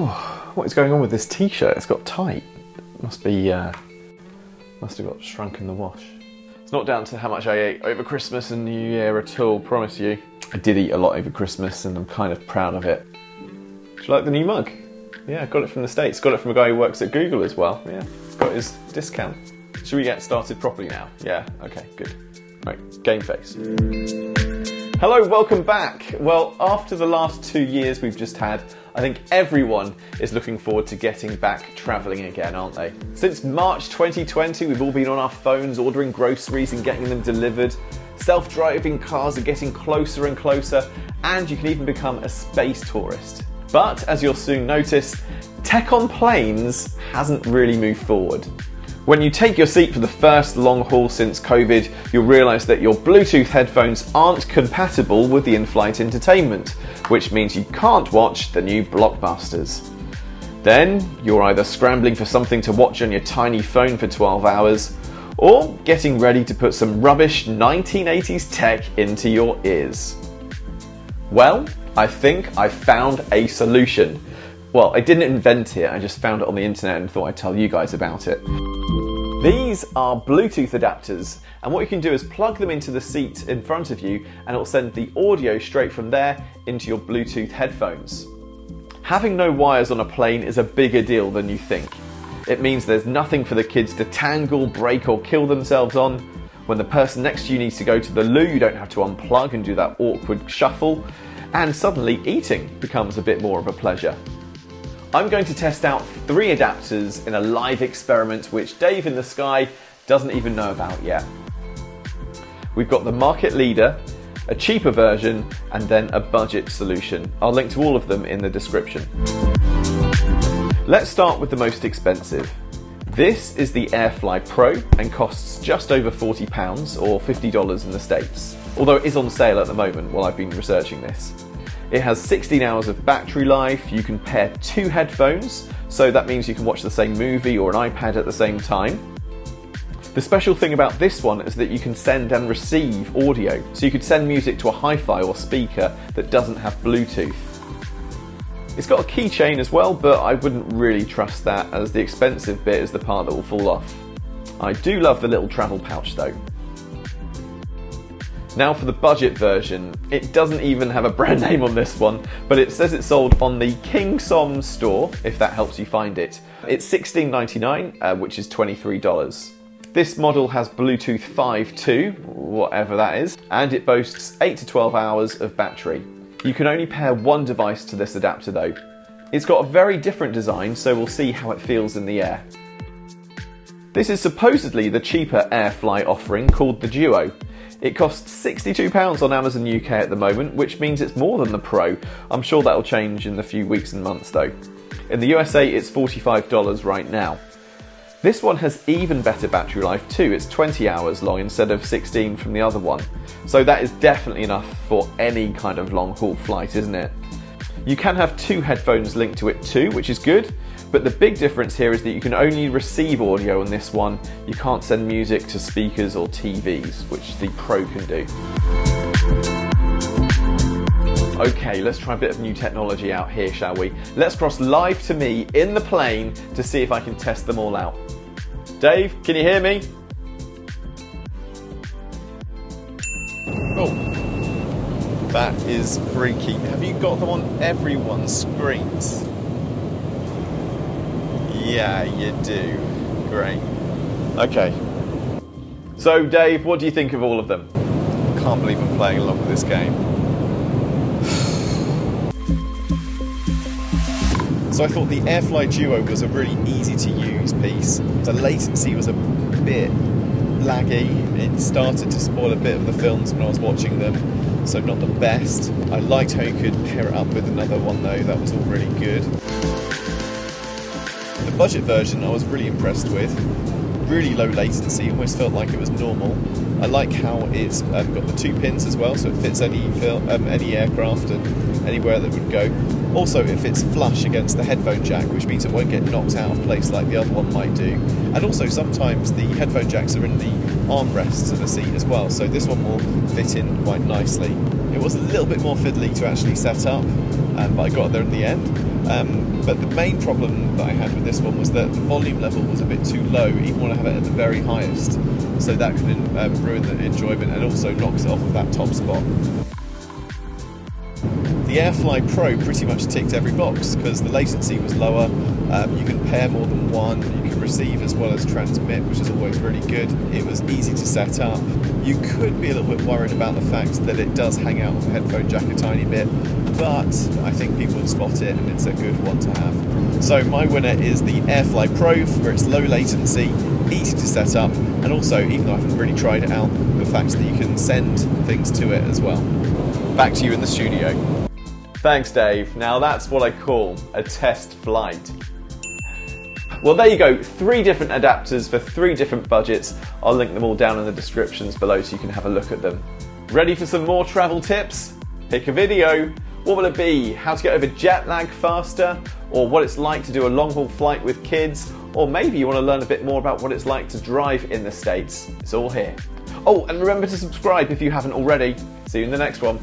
What is going on with this t-shirt? It's got tight. Must have got shrunk in the wash. It's not down to how much I ate over Christmas and New Year at all, promise you. I did eat a lot over Christmas and I'm kind of proud of it. Do you like the new mug? Yeah, I got it from the States. Got it from a guy who works at Google as well. Yeah, it's got his discount. Should we get started properly now? Yeah, okay, good. Right, game face. Hello, welcome back. Well, after the last 2 years we've just had, I think everyone is looking forward to getting back travelling again, aren't they? Since March 2020, we've all been on our phones ordering groceries and getting them delivered. Self-driving cars are getting closer and closer, and you can even become a space tourist. But, as you'll soon notice, tech on planes hasn't really moved forward. When you take your seat for the first long haul since COVID, you'll realise that your Bluetooth headphones aren't compatible with the in-flight entertainment, which means you can't watch the new blockbusters. Then, you're either scrambling for something to watch on your tiny phone for 12 hours, or getting ready to put some rubbish 1980s tech into your ears. Well, I think I found a solution. Well, I didn't invent it, I just found it on the internet and thought I'd tell you guys about it. These are Bluetooth adapters, and what you can do is plug them into the seat in front of you and it'll send the audio straight from there into your Bluetooth headphones. Having no wires on a plane is a bigger deal than you think. It means there's nothing for the kids to tangle, break or kill themselves on. When the person next to you needs to go to the loo, you don't have to unplug and do that awkward shuffle. And suddenly eating becomes a bit more of a pleasure. I'm going to test out 3 adapters in a live experiment which Dave in the sky doesn't even know about yet. We've got the market leader, a cheaper version, and then a budget solution. I'll link to all of them in the description. Let's start with the most expensive. This is the AirFly Pro and costs just over £40 or $50 in the States, although it is on sale at the moment while I've been researching this. It has 16 hours of battery life, you can pair 2 headphones, so that means you can watch the same movie or an iPad at the same time. The special thing about this one is that you can send and receive audio, so you could send music to a hi-fi or speaker that doesn't have Bluetooth. It's got a keychain as well, but I wouldn't really trust that as the expensive bit is the part that will fall off. I do love the little travel pouch though. Now for the budget version, it doesn't even have a brand name on this one, but it says it's sold on the King Som store, if that helps you find it. It's $16.99, which is $23. This model has Bluetooth 5.2, whatever that is, and it boasts 8 to 12 hours of battery. You can only pair one device to this adapter though. It's got a very different design, so we'll see how it feels in the air. This is supposedly the cheaper AirFly offering called the Duo. It costs £62 on Amazon UK at the moment, which means it's more than the Pro. I'm sure that'll change in the few weeks and months though. In the USA it's $45 right now. This one has even better battery life too, it's 20 hours long instead of 16 from the other one. So that is definitely enough for any kind of long haul flight, isn't it? You can have 2 headphones linked to it too, which is good, but the big difference here is that you can only receive audio on this one. You can't send music to speakers or TVs, which the Pro can do. Okay, let's try a bit of new technology out here, shall we? Let's cross live to me in the plane to see if I can test them all out. Dave, can you hear me? Oh, that is freaky. Have you got them on everyone's screens? Yeah, you do. Great. Okay. So, Dave, what do you think of all of them? I can't believe I'm playing along with this game. So I thought the AirFly Duo was a really easy to use piece. The latency was a bit laggy. It started to spoil a bit of the films when I was watching them, so not the best. I liked how you could pair it up with another one though, that was all really good. The budget version I was really impressed with. Really low latency, almost felt like it was normal. I like how it's got the 2 pins as well, so it fits any aircraft and anywhere that would go. Also, it fits flush against the headphone jack, which means it won't get knocked out of place like the other one might do. And also, sometimes the headphone jacks are in the armrests of the seat as well, so this one will fit in quite nicely. It was a little bit more fiddly to actually set up, but I got there in the end. But the main problem that I had with this one was that the volume level was a bit too low, even when I have it at the very highest. So that can ruin the enjoyment and also knocks it off of that top spot. The AirFly Pro pretty much ticked every box because the latency was lower, you can pair more than one, you can receive as well as transmit, which is always really good. It was easy to set up. You could be a little bit worried about the fact that it does hang out of the headphone jack a tiny bit, but I think people will spot it and it's a good one to have. So my winner is the AirFly Pro for its low latency, easy to set up, and also, even though I haven't really tried it out, the fact that you can send things to it as well. Back to you in the studio. Thanks, Dave. Now that's what I call a test flight. Well, there you go. 3 different adapters for 3 different budgets. I'll link them all down in the descriptions below so you can have a look at them. Ready for some more travel tips? Pick a video. What will it be? How to get over jet lag faster? Or what it's like to do a long haul flight with kids? Or maybe you want to learn a bit more about what it's like to drive in the States. It's all here. Oh, and remember to subscribe if you haven't already. See you in the next one.